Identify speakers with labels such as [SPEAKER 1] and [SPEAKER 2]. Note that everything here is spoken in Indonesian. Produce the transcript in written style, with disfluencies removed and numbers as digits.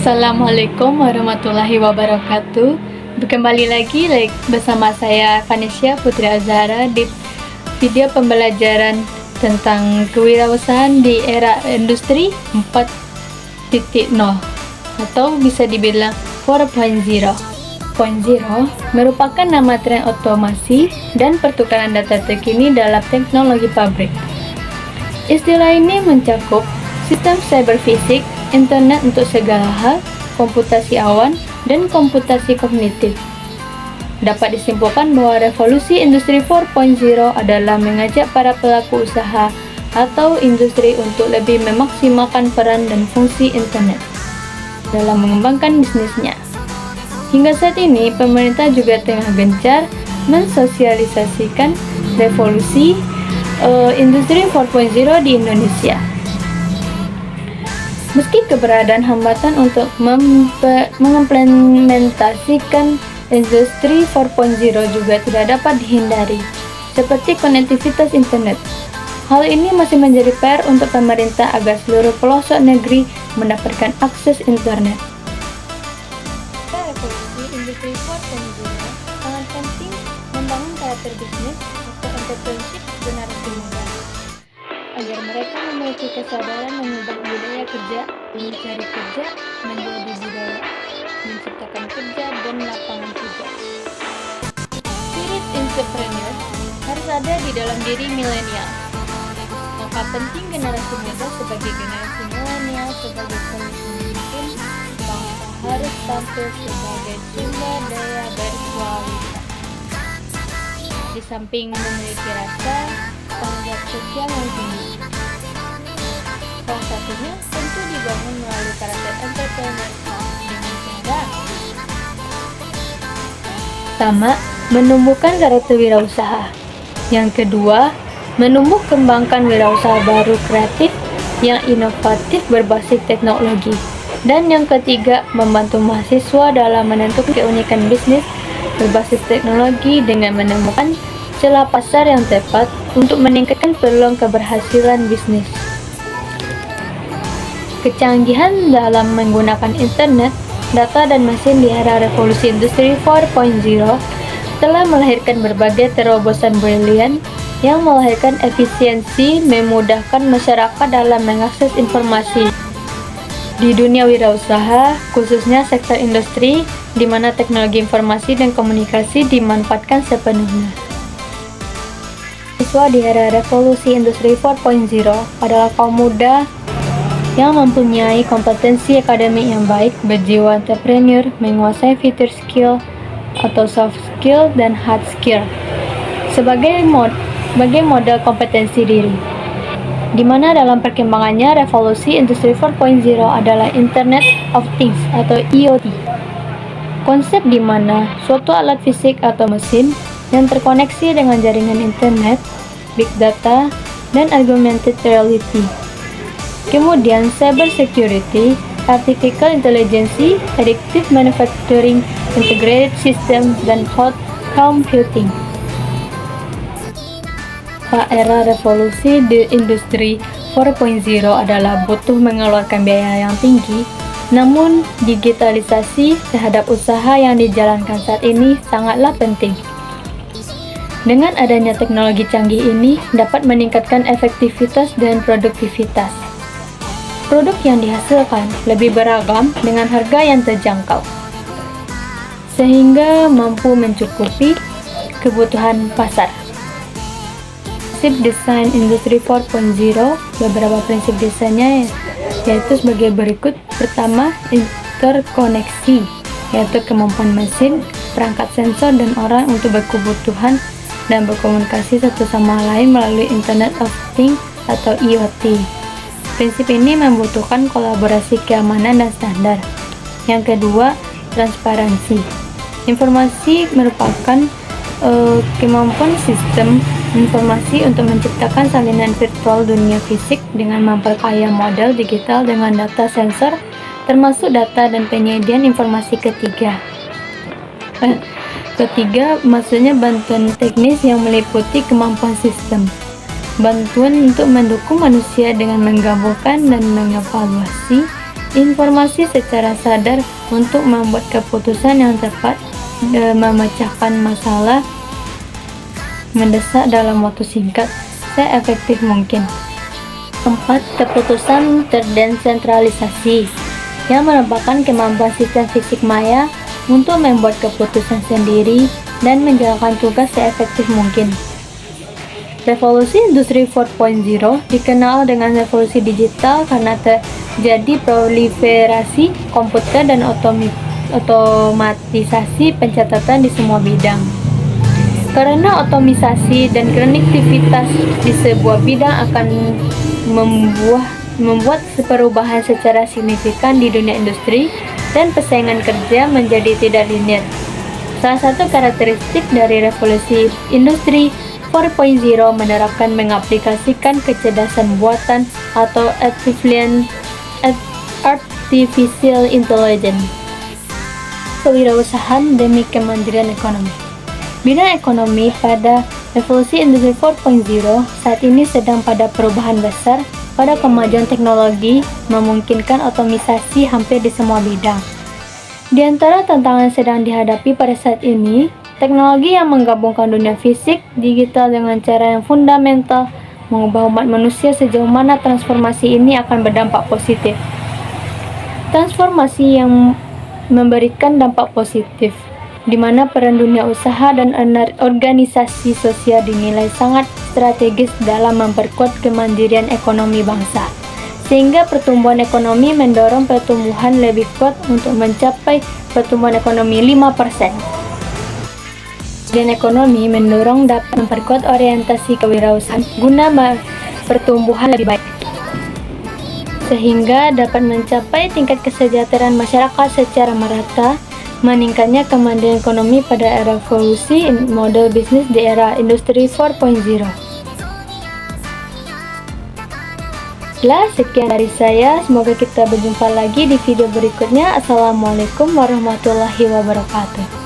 [SPEAKER 1] Assalamualaikum warahmatullahi wabarakatuh. Kembali lagi bersama saya Vanesha Putri Azhara di video pembelajaran tentang kewirausahaan di era industri 4.0 atau bisa dibilang 4.0. 4.0 merupakan nama tren otomasi dan pertukaran data terkini dalam teknologi pabrik. Istilah ini mencakup sistem cyber fisik, internet untuk segala hal, komputasi awan, dan komputasi kognitif. Dapat disimpulkan bahwa revolusi industri 4.0 adalah mengajak para pelaku usaha atau industri untuk lebih memaksimalkan peran dan fungsi internet dalam mengembangkan bisnisnya. Hingga saat ini, pemerintah juga tengah gencar mensosialisasikan revolusi industri 4.0 di Indonesia. Meski keberadaan hambatan untuk mengimplementasikan industri 4.0 juga tidak dapat dihindari, seperti konektivitas internet. Hal ini masih menjadi PR untuk pemerintah agar seluruh pelosok negeri mendapatkan akses internet. Revolusi industri 4.0 sangat penting membangun karakter bisnis atau entrepreneurship generasi muda, agar mereka memiliki kesadaran mengubah budaya kerja, mencari kerja menjadi budaya, menciptakan kerja dan lapangan kerja. Spirit entrepreneur harus ada di dalam diri milenial. Maka penting generasi muda sebagai generasi milenial sebagai pemimpin bangsa harus tampil sebagai sumber daya berkualitas. Di samping memiliki rasa tanggung jawab sosial yang tinggi. Salah satunya tentu dibangun melalui karakter entrepreneur dengan cara pertama, menumbuhkan karakter wirausaha. Yang kedua, menumbuh kembangkan wirausaha baru kreatif yang inovatif berbasis teknologi. Dan yang ketiga, membantu mahasiswa dalam menentukan keunikan bisnis berbasis teknologi dengan menemukan celah pasar yang tepat untuk meningkatkan peluang keberhasilan bisnis. Kecanggihan dalam menggunakan internet, data dan mesin di era revolusi industri 4.0 telah melahirkan berbagai terobosan brilian yang melahirkan efisiensi, memudahkan masyarakat dalam mengakses informasi. Di dunia wirausaha, khususnya sektor industri, di mana teknologi informasi dan komunikasi dimanfaatkan sepenuhnya. Siswa di era revolusi industri 4.0 adalah kaum muda yang mempunyai kompetensi akademik yang baik, berjiwa entrepreneur, menguasai fitur skill atau soft skill dan hard skill sebagai modal kompetensi diri. Di mana dalam perkembangannya revolusi industri 4.0 adalah Internet of Things atau IoT. Konsep di mana suatu alat fisik atau mesin yang terkoneksi dengan jaringan internet, big data, dan augmented reality. Kemudian cyber security, artificial intelligence, additive manufacturing, integrated system, dan cloud computing. Era revolusi di industri 4.0 adalah butuh mengeluarkan biaya yang tinggi, namun digitalisasi terhadap usaha yang dijalankan saat ini sangatlah penting. Dengan adanya teknologi canggih ini dapat meningkatkan efektivitas dan produktivitas. Produk yang dihasilkan lebih beragam dengan harga yang terjangkau, sehingga mampu mencukupi kebutuhan pasar. Prinsip desain industri 4.0, beberapa prinsip desainnya yaitu sebagai berikut. Pertama, interkoneksi, yaitu kemampuan mesin, perangkat sensor, dan orang untuk berkebutuhan dan berkomunikasi satu sama lain melalui Internet of Things atau IoT. Prinsip ini membutuhkan kolaborasi keamanan dan standar. Yang kedua, transparansi. Informasi merupakan kemampuan sistem informasi untuk menciptakan salinan virtual dunia fisik dengan memperkaya model digital dengan data sensor, termasuk data dan penyediaan informasi ketiga. Ketiga, maksudnya bantuan teknis yang meliputi kemampuan sistem. Bantuan untuk mendukung manusia dengan menggabungkan dan mengevaluasi informasi secara sadar untuk membuat keputusan yang tepat, memecahkan masalah mendesak dalam waktu singkat, seefektif mungkin. 4. Keputusan terdesentralisasi, yang merupakan kemampuan sistem fisik maya untuk membuat keputusan sendiri dan menjalankan tugas seefektif mungkin. Revolusi Industri 4.0 dikenal dengan revolusi digital karena terjadi proliferasi komputer dan otomatisasi pencatatan di semua bidang. Karena otomisasi dan konektivitas di sebuah bidang akan membuat perubahan secara signifikan di dunia industri dan persaingan kerja menjadi tidak linear. Salah satu karakteristik dari revolusi industri 4.0 menerapkan mengaplikasikan kecerdasan buatan atau artificial intelligence. Kewirausahaan demi kemandirian ekonomi. Bidang ekonomi pada revolusi industri 4.0 saat ini sedang pada perubahan besar pada kemajuan teknologi memungkinkan otomisasi hampir di semua bidang. Di antara tantangan yang sedang dihadapi pada saat ini, teknologi yang menggabungkan dunia fisik, digital dengan cara yang fundamental mengubah umat manusia. Sejauh mana transformasi ini akan berdampak positif? Transformasi yang memberikan dampak positif, di mana peran dunia usaha dan organisasi sosial dinilai sangat strategis dalam memperkuat kemandirian ekonomi bangsa, sehingga pertumbuhan ekonomi mendorong pertumbuhan lebih kuat untuk mencapai pertumbuhan ekonomi 5%. Dan ekonomi mendorong dapat memperkuat orientasi kewirausahaan guna pertumbuhan lebih baik, sehingga dapat mencapai tingkat kesejahteraan masyarakat secara merata. Meningkatnya kemandirian ekonomi pada era revolusi model bisnis di era industri 4.0. Sekian dari saya, semoga kita berjumpa lagi di video berikutnya. Assalamualaikum warahmatullahi wabarakatuh.